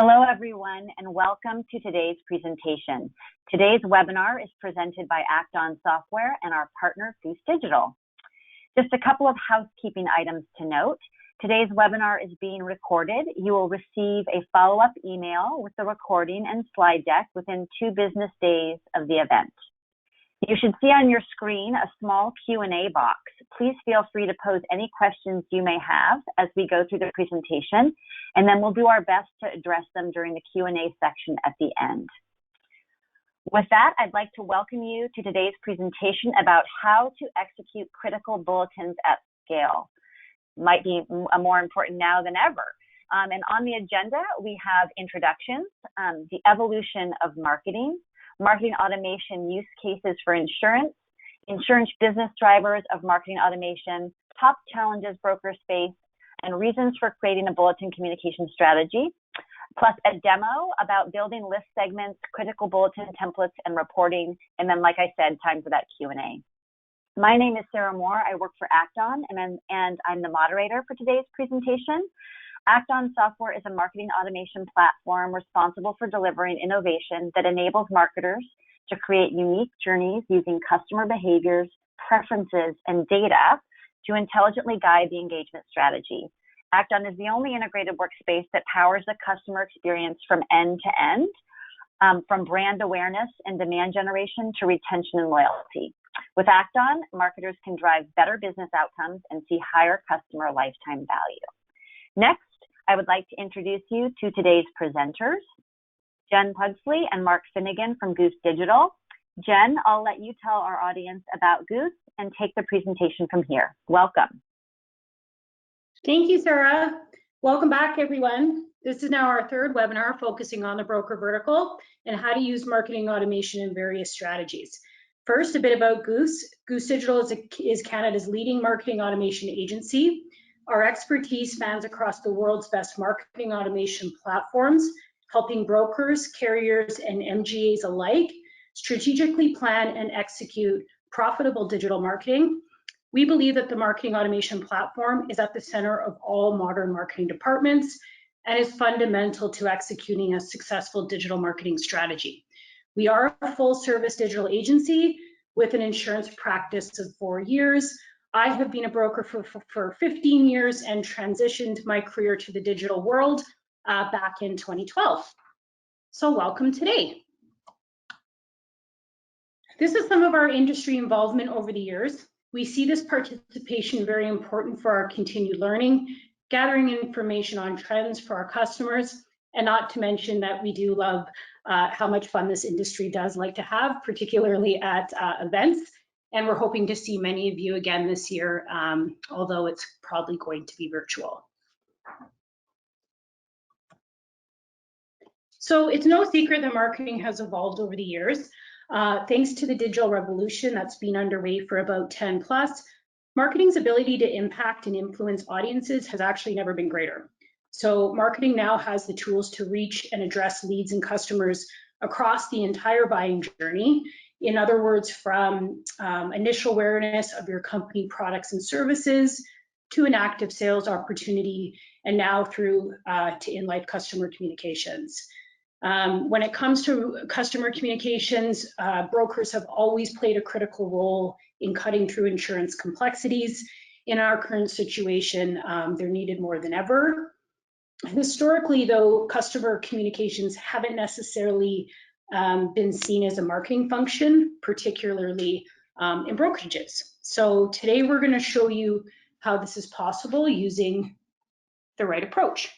Hello, everyone, and welcome to today's presentation. Today's webinar is presented by Act-On Software and our partner, Goose Digital. Just a couple of housekeeping items to note. Today's webinar is being recorded. You will receive a follow-up email with the recording and slide deck within 2 business days of the event. You should see on your screen a small Q&A box. Please feel free to pose any questions you may have as we go through the presentation, and then we'll do our best to address them during the Q&A section at the end. With that, I'd like to welcome you to today's presentation about how to execute critical bulletins at scale. Might be more important now than ever. And on the agenda, we have introductions, the evolution of marketing automation use cases for insurance business drivers of marketing automation, top challenges brokers face, and reasons for creating a bulletin communication strategy, plus a demo about building list segments, critical bulletin templates, and reporting, and then, like I said, time for that Q&A. My name is Sarah Moore. I work for Act-On, and I'm the moderator for today's presentation. Act-On Software is a marketing automation platform responsible for delivering innovation that enables marketers to create unique journeys using customer behaviors, preferences, and data to intelligently guide the engagement strategy. Act-On is the only integrated workspace that powers the customer experience from end to end, from brand awareness and demand generation to retention and loyalty. With Act-On, marketers can drive better business outcomes and see higher customer lifetime value. Next, I would like to introduce you to today's presenters, Jen Pugsley and Mark Finnegan from Goose Digital. Jen, I'll let you tell our audience about Goose and take the presentation from here. Welcome. Thank you, Sarah. Welcome back, everyone. This is now our 3rd webinar focusing on the broker vertical and how to use marketing automation in various strategies. First, a bit about Goose. Goose Digital is Canada's leading marketing automation agency. Our expertise spans across the world's best marketing automation platforms, helping brokers, carriers, and MGAs alike strategically plan and execute profitable digital marketing. We believe that the marketing automation platform is at the center of all modern marketing departments and is fundamental to executing a successful digital marketing strategy. We are a full-service digital agency with an insurance practice of 4 years. I have been a broker for 15 years and transitioned my career to the digital world back in 2012. So welcome today. This is some of our industry involvement over the years. We see this participation very important for our continued learning, gathering information on trends for our customers, and not to mention that we do love how much fun this industry does like to have, particularly at events. And we're hoping to see many of you again this year, although it's probably going to be virtual. So it's no secret that marketing has evolved over the years. Thanks to the digital revolution that's been underway for about 10 plus, marketing's ability to impact and influence audiences has actually never been greater. So marketing now has the tools to reach and address leads and customers across the entire buying journey. In other words, from initial awareness of your company products and services to an active sales opportunity, and now through to in-life customer communications. When it comes to customer communications, brokers have always played a critical role in cutting through insurance complexities. In our current situation, they're needed more than ever. Historically, though, customer communications haven't necessarily been seen as a marketing function, particularly in brokerages. So today we're going to show you how this is possible using the right approach.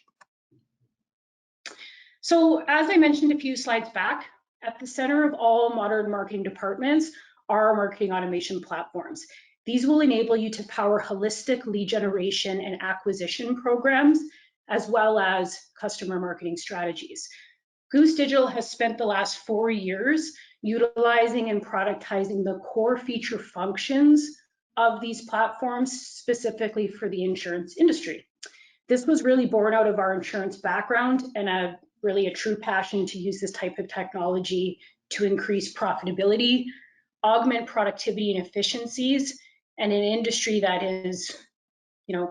So as I mentioned a few slides back, at the center of all modern marketing departments are marketing automation platforms. These will enable you to power holistic lead generation and acquisition programs, as well as customer marketing strategies. Goose Digital has spent the last 4 years utilizing and productizing the core feature functions of these platforms specifically for the insurance industry. This was really born out of our insurance background and really a true passion to use this type of technology to increase profitability, augment productivity and efficiencies, and an industry that is,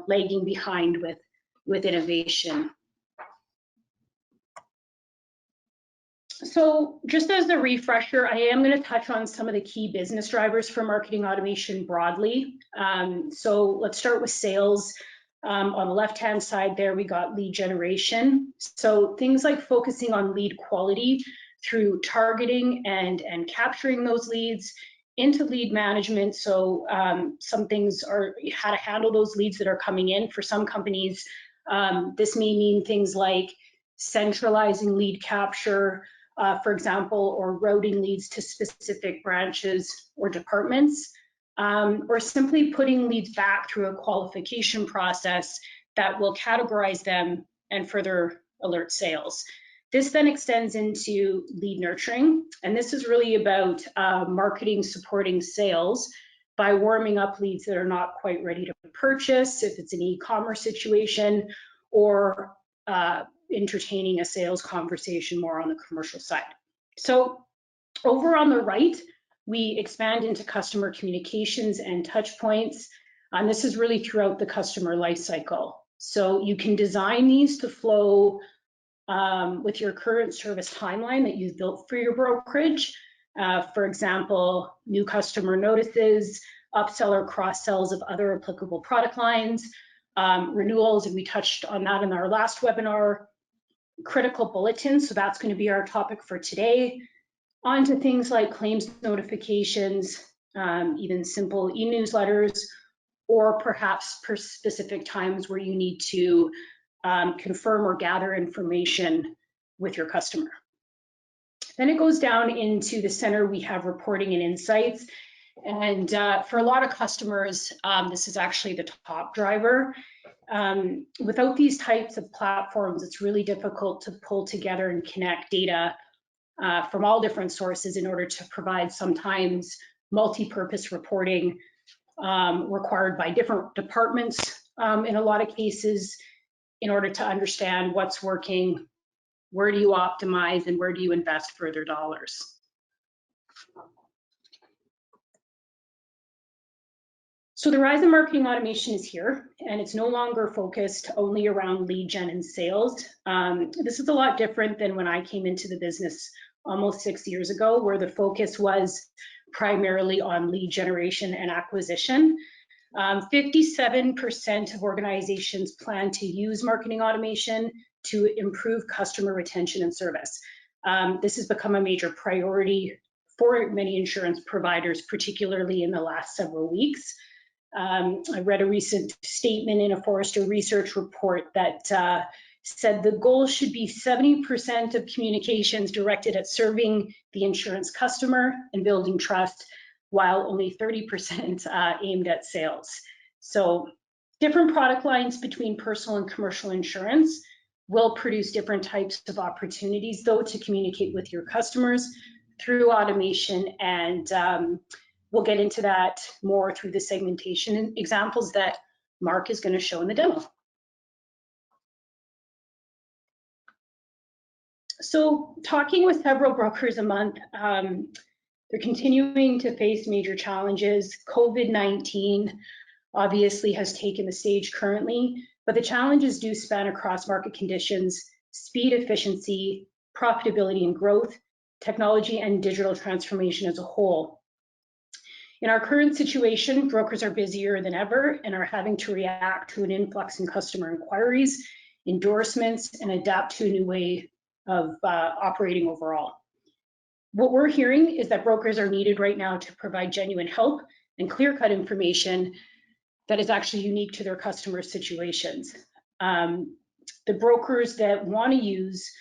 lagging behind with innovation. So just as the refresher, I am going to touch on some of the key business drivers for marketing automation broadly. So let's start with sales. On the left-hand side there, we got lead generation. So things like focusing on lead quality through targeting and capturing those leads into lead management. So some things are how to handle those leads that are coming in. For some companies, this may mean things like centralizing lead capture, for example, or routing leads to specific branches or departments, or simply putting leads back through a qualification process that will categorize them and further alert sales. This then extends into lead nurturing, and this is really about marketing supporting sales by warming up leads that are not quite ready to purchase, if it's an e-commerce situation, or entertaining a sales conversation more on the commercial side. So over on the right, we expand into customer communications and touch points. And this is really throughout the customer life cycle. So you can design these to flow with your current service timeline that you've built for your brokerage. For example, new customer notices, upsell or cross-sells of other applicable product lines, renewals, and we touched on that in our last webinar, critical bulletins, so that's going to be our topic for today, on to things like claims notifications, even simple e-newsletters, or perhaps for specific times where you need to confirm or gather information with your customer. Then it goes down into the center, we have reporting and insights. And for a lot of customers, this is actually the top driver. Without these types of platforms, it's really difficult to pull together and connect data from all different sources in order to provide sometimes multi-purpose reporting required by different departments in a lot of cases in order to understand what's working, where do you optimize, and where do you invest further dollars. So the rise in marketing automation is here, and it's no longer focused only around lead gen and sales. This is a lot different than when I came into the business almost 6 years ago, where the focus was primarily on lead generation and acquisition. 57% of organizations plan to use marketing automation to improve customer retention and service. This has become a major priority for many insurance providers, particularly in the last several weeks. I read a recent statement in a Forrester research report that said the goal should be 70% of communications directed at serving the insurance customer and building trust, while only 30% aimed at sales. So different product lines between personal and commercial insurance will produce different types of opportunities, though, to communicate with your customers through automation, and we'll get into that more through the segmentation examples that Mark is going to show in the demo. So talking with several brokers a month, they're continuing to face major challenges. COVID-19 obviously has taken the stage currently, but the challenges do span across market conditions, speed, efficiency, profitability and growth, technology and digital transformation as a whole. In our current situation, brokers are busier than ever and are having to react to an influx in customer inquiries, endorsements, and adapt to a new way of operating overall. What we're hearing is that brokers are needed right now to provide genuine help and clear-cut information that is actually unique to their customer situations. The brokers that want to use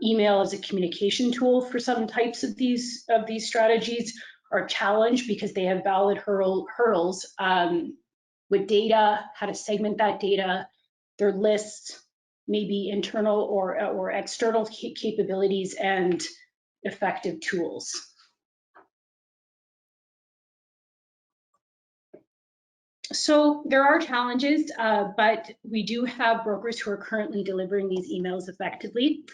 email as a communication tool for some types of these strategies are challenged because they have valid hurdles with data, how to segment that data, their lists, maybe internal or external capabilities, and effective tools. So there are challenges, but we do have brokers who are currently delivering these emails effectively.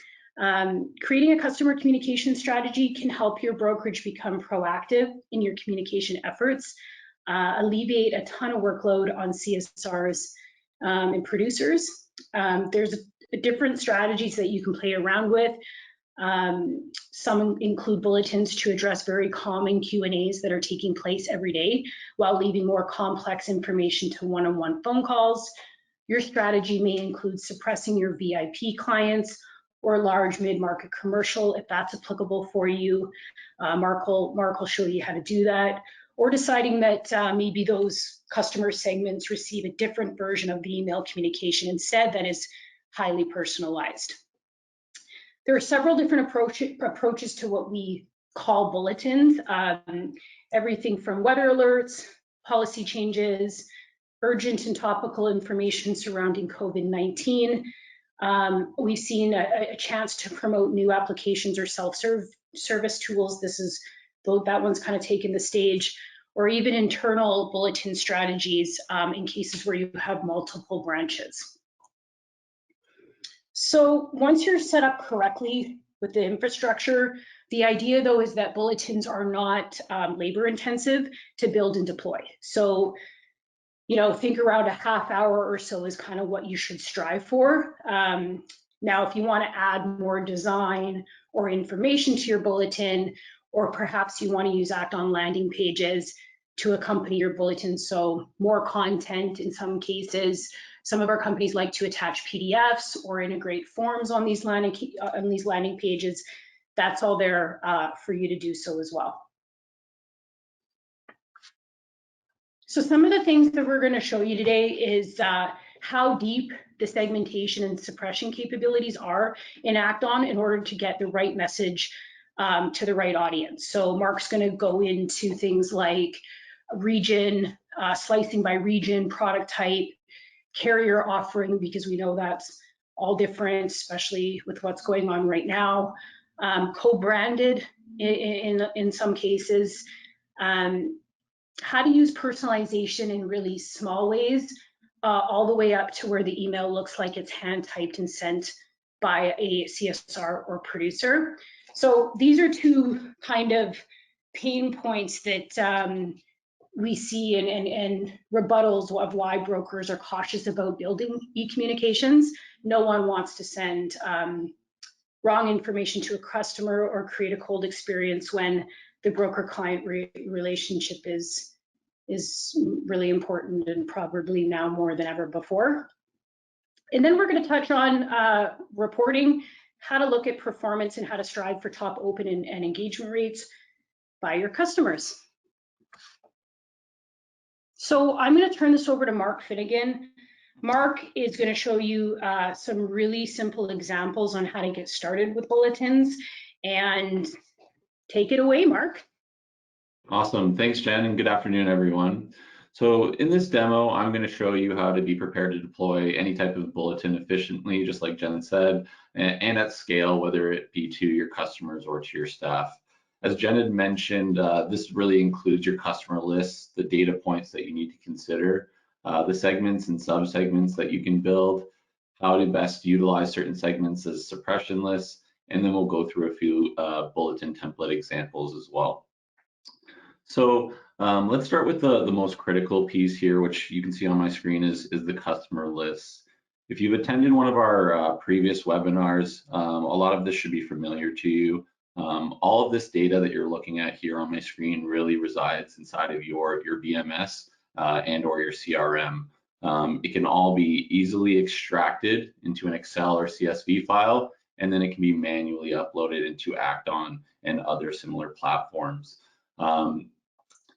Creating a customer communication strategy can help your brokerage become proactive in your communication efforts, alleviate a ton of workload on CSRs and producers. There's different strategies that you can play around with. Some include bulletins to address very common Q&As that are taking place every day, while leaving more complex information to one-on-one phone calls. Your strategy may include suppressing your VIP clients or large mid-market commercial, if that's applicable for you. Mark will show you how to do that. Or deciding that maybe those customer segments receive a different version of the email communication instead that is highly personalized. There are several different approaches to what we call bulletins. Everything from weather alerts, policy changes, urgent and topical information surrounding COVID-19. We've seen a chance to promote new applications or self-service tools. That one's kind of taken the stage, or even internal bulletin strategies in cases where you have multiple branches. So once you're set up correctly with the infrastructure, the idea though is that bulletins are not labor intensive to build and deploy. So, think around a half hour or so is kind of what you should strive for. Now, if you want to add more design or information to your bulletin, or perhaps you want to use Act-On landing pages to accompany your bulletin, so more content in some cases. Some of our companies like to attach PDFs or integrate forms on these landing pages. That's all there for you to do so as well. So some of the things that we're going to show you today is how deep the segmentation and suppression capabilities are in Act-On in order to get the right message to the right audience. So Mark's going to go into things like region, slicing by region, product type, carrier offering, because we know that's all different, especially with what's going on right now, co-branded in some cases, how to use personalization in really small ways, all the way up to where the email looks like it's hand typed and sent by a CSR or producer. So these are two kind of pain points that we see and rebuttals of why brokers are cautious about building e-communications. No one wants to send wrong information to a customer or create a cold experience when the broker-client relationship is really important, and probably now more than ever before. And then we're going to touch on reporting, how to look at performance and how to strive for top open and engagement rates by your customers. So I'm going to turn this over to Mark Finnegan. Mark is going to show you some really simple examples on how to get started with bulletins, and take it away, Mark. Awesome. Thanks, Jen, and good afternoon, everyone. So in this demo, I'm going to show you how to be prepared to deploy any type of bulletin efficiently, just like Jen said, and at scale, whether it be to your customers or to your staff. As Jen had mentioned, this really includes your customer lists, the data points that you need to consider, the segments and subsegments that you can build, how to best utilize certain segments as suppression lists, and then we'll go through a few bulletin template examples as well. So let's start with the most critical piece here, which you can see on my screen is the customer lists. If you've attended one of our previous webinars, a lot of this should be familiar to you. All of this data that you're looking at here on my screen really resides inside of your BMS and or your CRM. It can all be easily extracted into an Excel or CSV file, and then it can be manually uploaded into Act-On and other similar platforms.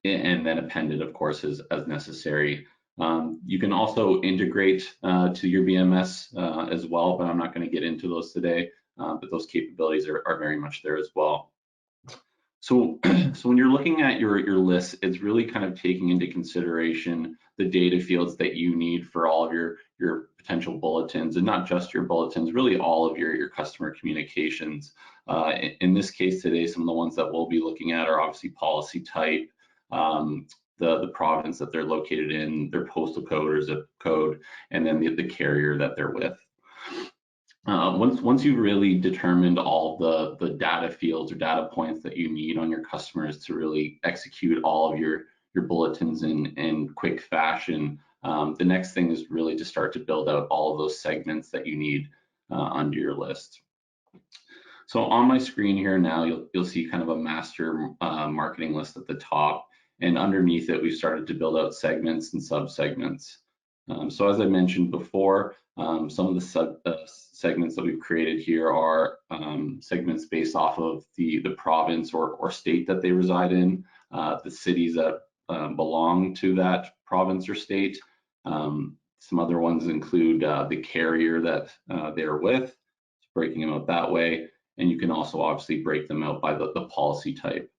And then appended, of course, as necessary. You can also integrate to your BMS as well, but I'm not going to get into those today. But those capabilities are very much there as well. So when you're looking at your list, it's really kind of taking into consideration the data fields that you need for all of your potential bulletins, and not just your bulletins, really all of your customer communications. In this case today, some of the ones that we'll be looking at are obviously policy type, the province that they're located in, their postal code or zip code, and then the carrier that they're with. Once you've really determined all the data fields or data points that you need on your customers to really execute all of your bulletins in quick fashion, the next thing is really to start to build out all of those segments that you need under your list. So on my screen here now, you'll see kind of a master marketing list at the top, and underneath it, we've started to build out segments and subsegments. So as I mentioned before, some of the segments that we've created here are segments based off of the province or state that they reside in, the cities that belong to that province or state. Some other ones include the carrier that they're with, breaking them out that way. And you can also obviously break them out by the policy type.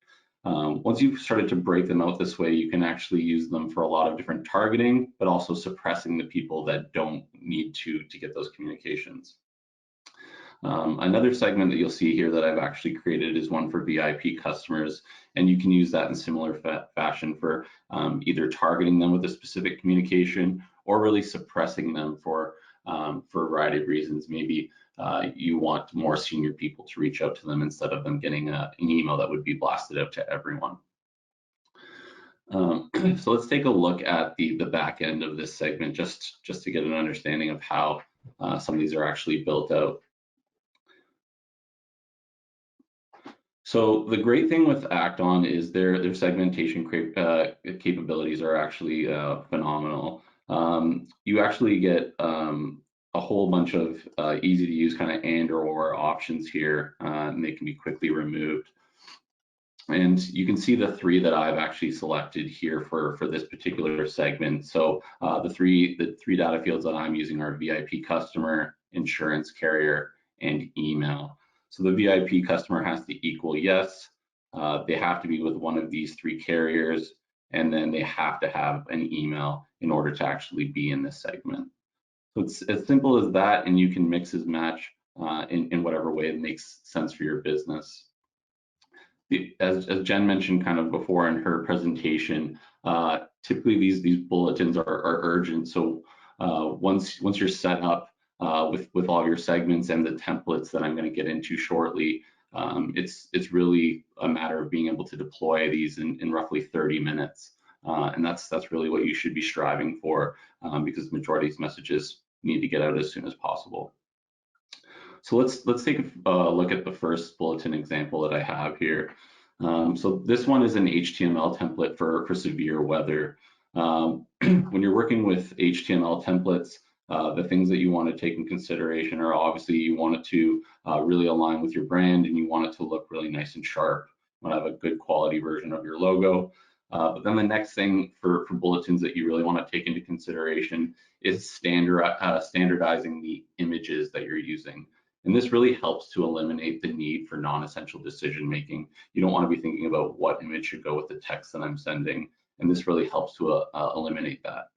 Once you've started to break them out this way, you can actually use them for a lot of different targeting, but also suppressing the people that don't need to get those communications. Another segment that you'll see here that I've actually created is one for VIP customers, and you can use that in similar fashion for either targeting them with a specific communication or really suppressing them for a variety of reasons. Maybe you want more senior people to reach out to them instead of them getting an email that would be blasted out to everyone. So let's take a look at the back end of this segment just to get an understanding of how some of these are actually built out. So the great thing with Acton is their segmentation capabilities are actually phenomenal. You actually get a whole bunch of easy to use kind of and or options here, and they can be quickly removed. And you can see the three that I've actually selected here for this particular segment. So the three data fields that I'm using are VIP customer, insurance carrier, and email. So the VIP customer has to equal yes. They have to be with one of these three carriers, and then they have to have an email in order to actually be in this segment. So it's as simple as that, and you can mix and match in whatever way it makes sense for your business. As Jen mentioned kind of before in her presentation, typically these bulletins are urgent. So once you're set up with all your segments and the templates that I'm going to get into shortly, it's really a matter of being able to deploy these in roughly 30 minutes. And that's really what you should be striving for, because the majority of these messages need to get out as soon as possible. So let's take a look at the first bulletin example that I have here. So this one is an HTML template for severe weather. When you're working with HTML templates, the things that you want to take in consideration are obviously you want it to really align with your brand, and you want it to look really nice and sharp. You want to have a good quality version of your logo. But then the next thing for bulletins that you really want to take into consideration is standardizing the images that you're using. And this really helps to eliminate the need for non-essential decision making. You don't want to be thinking about what image should go with the text that I'm sending, and this really helps to eliminate that.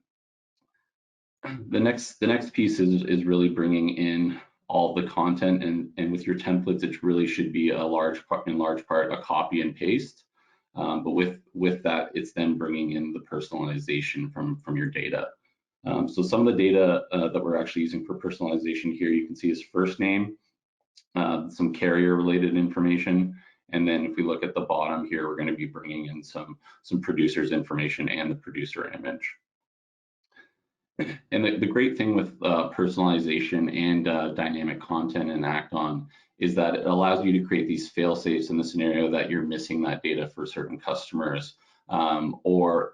The next piece is really bringing in all the content, and with your templates, it really should be in large part a copy and paste. But with that, it's then bringing in the personalization from your data. So some of the data that we're actually using for personalization here, you can see his first name, some carrier related information. And then if we look at the bottom here, we're going to be bringing in some producer's information and the producer image. And the great thing with personalization and dynamic content in Acton is that it allows you to create these fail safes in the scenario that you're missing that data for certain customers. Or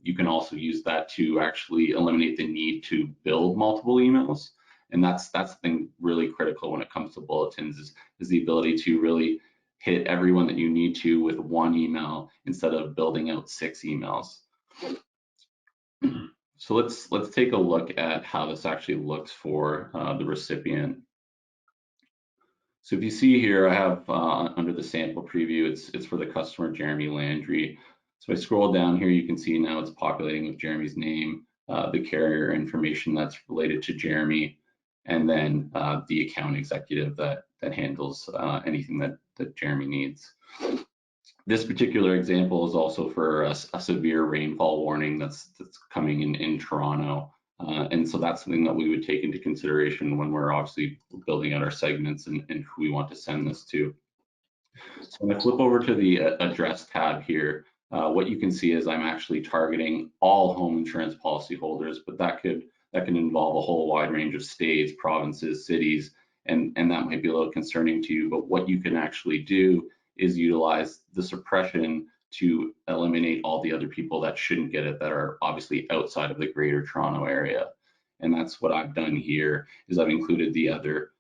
you can also use that to actually eliminate the need to build multiple emails. And that's something really critical when it comes to bulletins is the ability to really hit everyone that you need to with one email instead of building out 6 emails. So let's take a look at how this actually looks for the recipient. So if you see here, I have under the sample preview, it's for the customer Jeremy Landry. So if I scroll down here, you can see now it's populating with Jeremy's name, the carrier information that's related to Jeremy, and then the account executive that handles anything that Jeremy needs. This particular example is also for a severe rainfall warning that's coming in Toronto. And so that's something that we would take into consideration when we're obviously building out our segments and who we want to send this to. So when I flip over to the address tab here, what you can see is I'm actually targeting all home insurance policyholders, but that can involve a whole wide range of states, provinces, cities, and that might be a little concerning to you. But what you can actually do is utilize the suppression to eliminate all the other people that shouldn't get it, that are obviously outside of the Greater Toronto area. And that's what I've done here, is I've included the other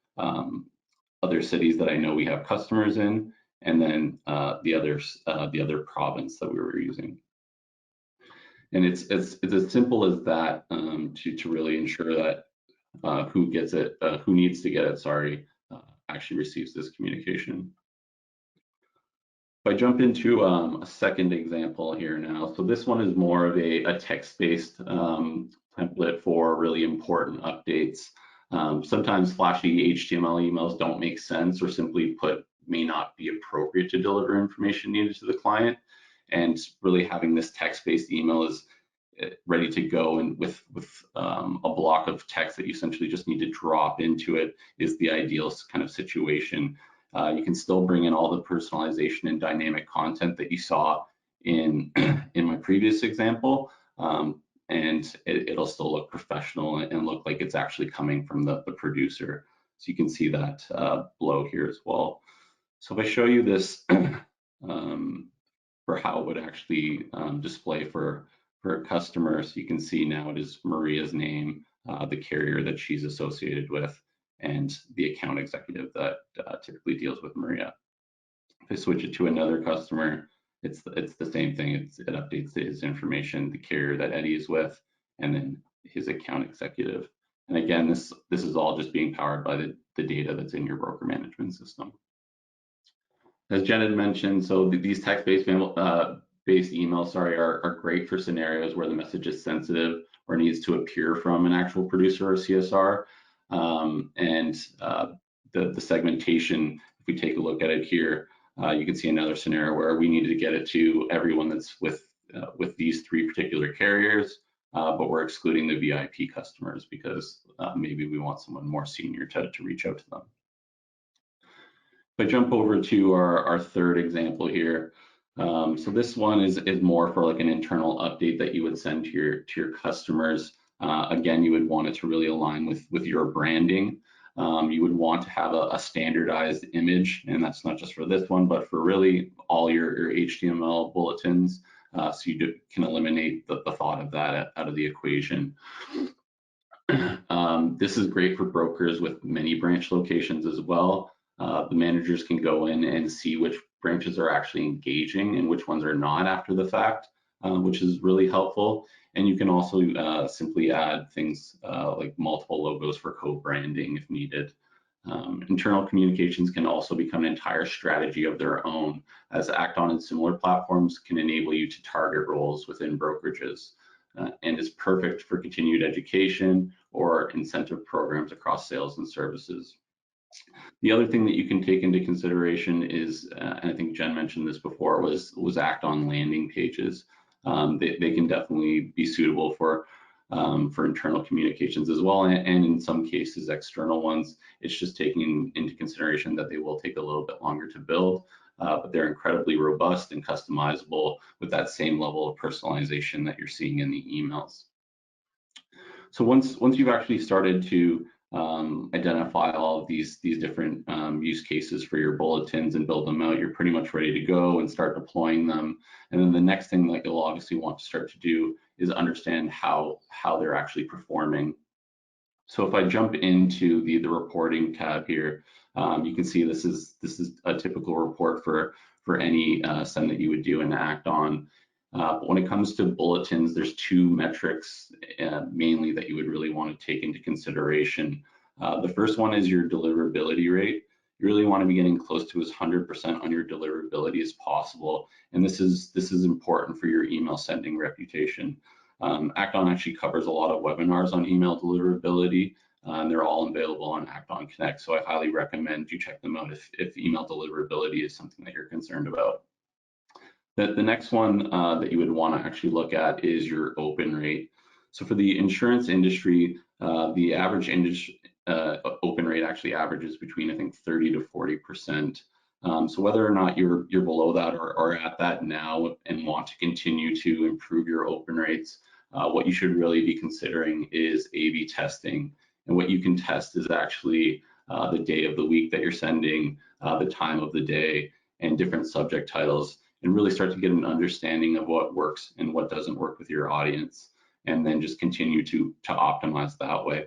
cities that I know we have customers in, and then the other province that we were using. And it's as simple as that, to really ensure that who gets it, who needs to get it, sorry, actually receives this communication. If I jump into a second example here now, so this one is more of a text-based template for really important updates. Sometimes flashy HTML emails don't make sense, or simply put, may not be appropriate to deliver information needed to the client. And really having this text-based email is ready to go, and with a block of text that you essentially just need to drop into it is the ideal kind of situation. You can still bring in all the personalization and dynamic content that you saw in my previous example, and it'll still look professional and look like it's actually coming from the producer. So you can see that below here as well. So if I show you this for how it would actually display for a customer, so you can see now it is Maria's name, the carrier that she's associated with, and the account executive that typically deals with Maria. If I switch it to another customer, it's the same thing. It updates his information, the carrier that Eddie is with, and then his account executive. And again, this is all just being powered by the data that's in your broker management system. As Jen had mentioned, so these text-based emails, are great for scenarios where the message is sensitive or needs to appear from an actual producer or CSR. The segmentation, if we take a look at it here, you can see another scenario where we needed to get it to everyone that's with these three particular carriers, but we're excluding the VIP customers because maybe we want someone more senior to reach out to them. If I jump over to our third example here, so this one is more for like an internal update that you would send to your customers. Again, you would want it to really align with your branding. You would want to have a standardized image, and that's not just for this one, but for really all your HTML bulletins, so you can eliminate the thought of that out of the equation. This is great for brokers with many branch locations as well. The managers can go in and see which branches are actually engaging and which ones are not after the fact, which is really helpful. And you can also simply add things like multiple logos for co-branding if needed. Internal communications can also become an entire strategy of their own, as Act-On and similar platforms can enable you to target roles within brokerages, and is perfect for continued education or incentive programs across sales and services. The other thing that you can take into consideration is, and I think Jen mentioned this before, was Act-On landing pages. They can definitely be suitable for internal communications as well, and in some cases external ones. It's just taking into consideration that they will take a little bit longer to build, but they're incredibly robust and customizable with that same level of personalization that you're seeing in the emails. So once you've actually started to identify all of these different use cases for your bulletins and build them out, you're pretty much ready to go and start deploying them. And then the next thing that you'll obviously want to start to do is understand how they're actually performing. So if I jump into the reporting tab here, you can see this is a typical report for any send that you would do in Act-On. But when it comes to bulletins, there's two metrics mainly that you would really want to take into consideration. The first one is your deliverability rate. You really want to be getting close to as 100% on your deliverability as possible, and this is important for your email sending reputation. Act-On actually covers a lot of webinars on email deliverability, and they're all available on Act-On Connect. So I highly recommend you check them out if email deliverability is something that you're concerned about. The next one that you would want to actually look at is your open rate. So for the insurance industry, the average open rate actually averages between, I think, 30 to 40%. So whether or not you're below that or at that now and want to continue to improve your open rates, what you should really be considering is A/B testing. And what you can test is actually the day of the week that you're sending, the time of the day, and different subject titles, and really start to get an understanding of what works and what doesn't work with your audience, and then just continue to optimize that way.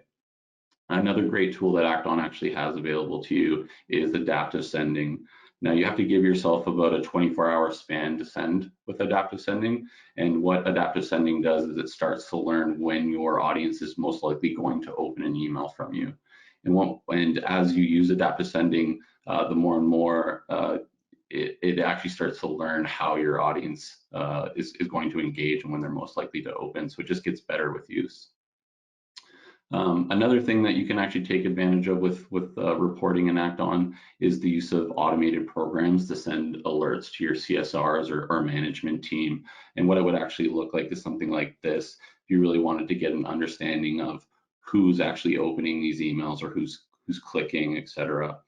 Another great tool that Act On actually has available to you is adaptive sending. Now you have to give yourself about a 24-hour span to send with adaptive sending. And what adaptive sending does is it starts to learn when your audience is most likely going to open an email from you. And as you use adaptive sending, the more and more it actually starts to learn how your audience is going to engage and when they're most likely to open. So it just gets better with use. Another thing that you can actually take advantage of with reporting and Act On is the use of automated programs to send alerts to your CSRs or management team. And what it would actually look like is something like this. If you really wanted to get an understanding of who's actually opening these emails or who's clicking, etc.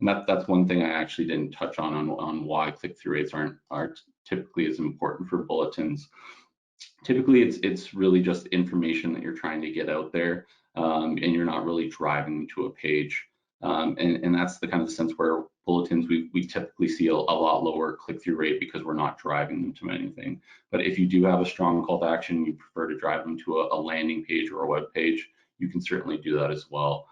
And that's one thing I actually didn't touch on why click-through rates aren't typically as important for bulletins. Typically, it's really just information that you're trying to get out there, and you're not really driving to a page. And that's the kind of sense where bulletins, we typically see a lot lower click-through rate because we're not driving them to anything. But if you do have a strong call to action, you prefer to drive them to a landing page or a web page, you can certainly do that as well.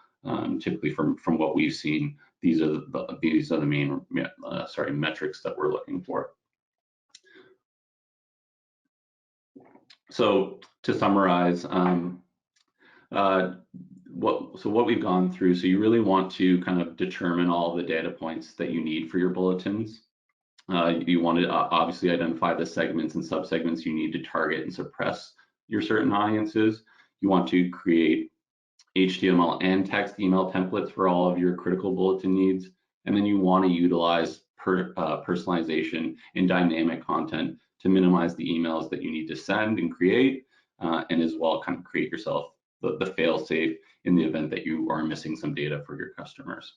Typically, from what we've seen, these are the main metrics that we're looking for. So to summarize, what we've gone through, so you really want to kind of determine all the data points that you need for your bulletins. You want to obviously identify the segments and subsegments you need to target and suppress your certain audiences. You want to create HTML and text email templates for all of your critical bulletin needs. And then you want to utilize personalization and dynamic content to minimize the emails that you need to send and create, and as well kind of create yourself the fail-safe in the event that you are missing some data for your customers.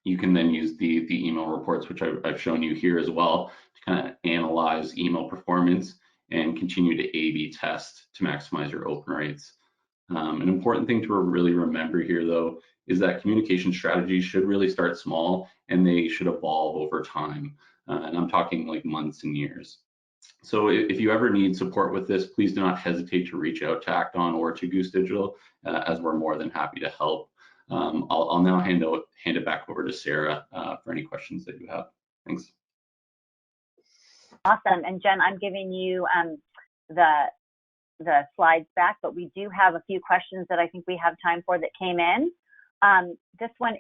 You can then use the email reports, which I've shown you here as well, to kind of analyze email performance and continue to A/B test to maximize your open rates. An important thing to really remember here, though, is that communication strategies should really start small and they should evolve over time. And I'm talking like months and years. So if you ever need support with this, please do not hesitate to reach out to Act On or to Goose Digital, as we're more than happy to help. I'll now hand it back over to Sarah for any questions that you have. Thanks. Awesome. And Jen, I'm giving you the slides back, but we do have a few questions that I think we have time for that came in. This one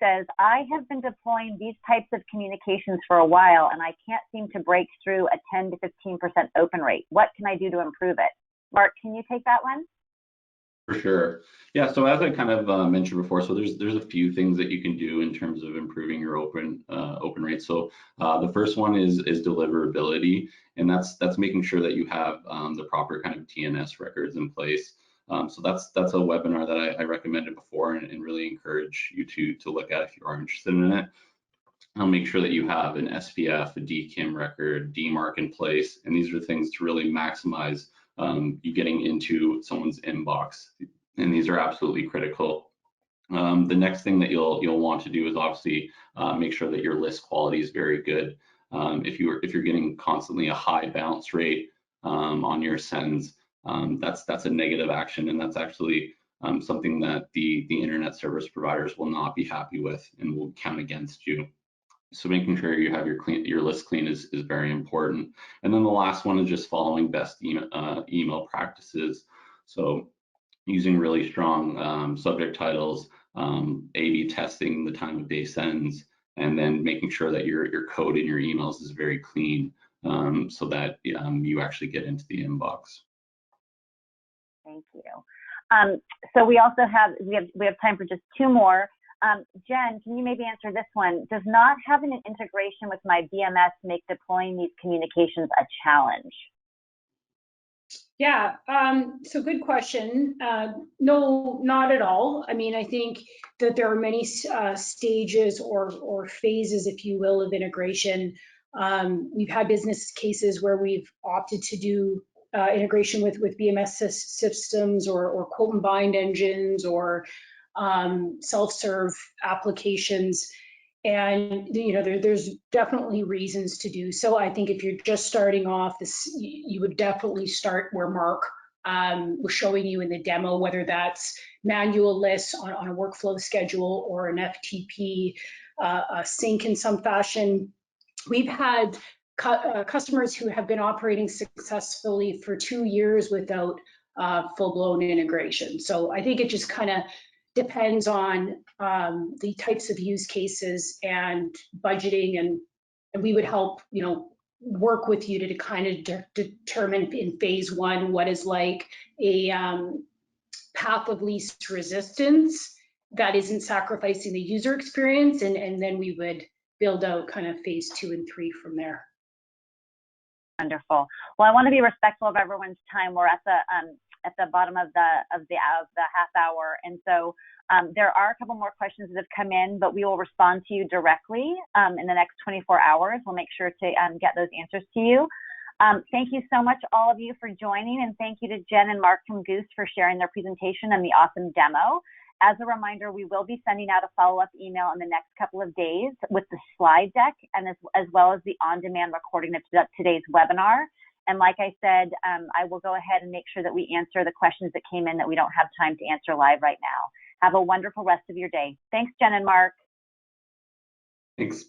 says, I have been deploying these types of communications for a while and I can't seem to break through a 10 to 15% open rate. What can I do to improve it? Mark, can you take that one? For sure. Yeah, so as I kind of mentioned before, so there's a few things that you can do in terms of improving your open rate. So the first one is deliverability, and that's making sure that you have the proper kind of TNS records in place. So that's a webinar that I recommended before and really encourage you to look at if you are interested in it. I'll make sure that you have an SPF, a DKIM record, DMARC in place, and these are things to really maximize you getting into someone's inbox, and these are absolutely critical. The next thing that you'll want to do is obviously make sure that your list quality is very good. If you're getting constantly a high bounce rate on your sends, that's a negative action, and that's actually something that the internet service providers will not be happy with and will count against you. So making sure you have your list clean is very important. And then the last one is just following best email practices. So using really strong subject titles, A/B testing the time of day sends, and then making sure that your code in your emails is very clean, so that you actually get into the inbox. Thank you. So we also have time for just two more. Jen, can you maybe answer this one? Does not having an integration with my BMS make deploying these communications a challenge? Yeah, so good question. No, not at all. I mean, I think that there are many stages or phases, if you will, of integration. We've had business cases where we've opted to do integration with BMS systems or quote and bind engines or self-serve applications. And there's definitely reasons to do so. I think if you're just starting off, you would definitely start where Mark was showing you in the demo, whether that's manual lists on a workflow schedule or an FTP sync in some fashion. We've had customers who have been operating successfully for 2 years without full-blown integration. So I think it just kind of depends on the types of use cases and budgeting, and we would help work with you to kind of determine in phase 1 what is like a path of least resistance that isn't sacrificing the user experience, and then we would build out kind of phase 2 and 3 from there. Wonderful. Well, I want to be respectful of everyone's time. We're at the bottom of the half hour, and so there are a couple more questions that have come in, but we will respond to you directly in the next 24 hours. We'll make sure to get those answers to you. Thank you so much, all of you, for joining, and thank you to Jen and Mark from Goose for sharing their presentation and the awesome demo. As a reminder, we will be sending out a follow-up email in the next couple of days with the slide deck and as well as the on-demand recording of today's webinar. And like I said, I will go ahead and make sure that we answer the questions that came in that we don't have time to answer live right now. Have a wonderful rest of your day. Thanks, Jen and Mark. Thanks.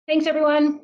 Thanks, everyone.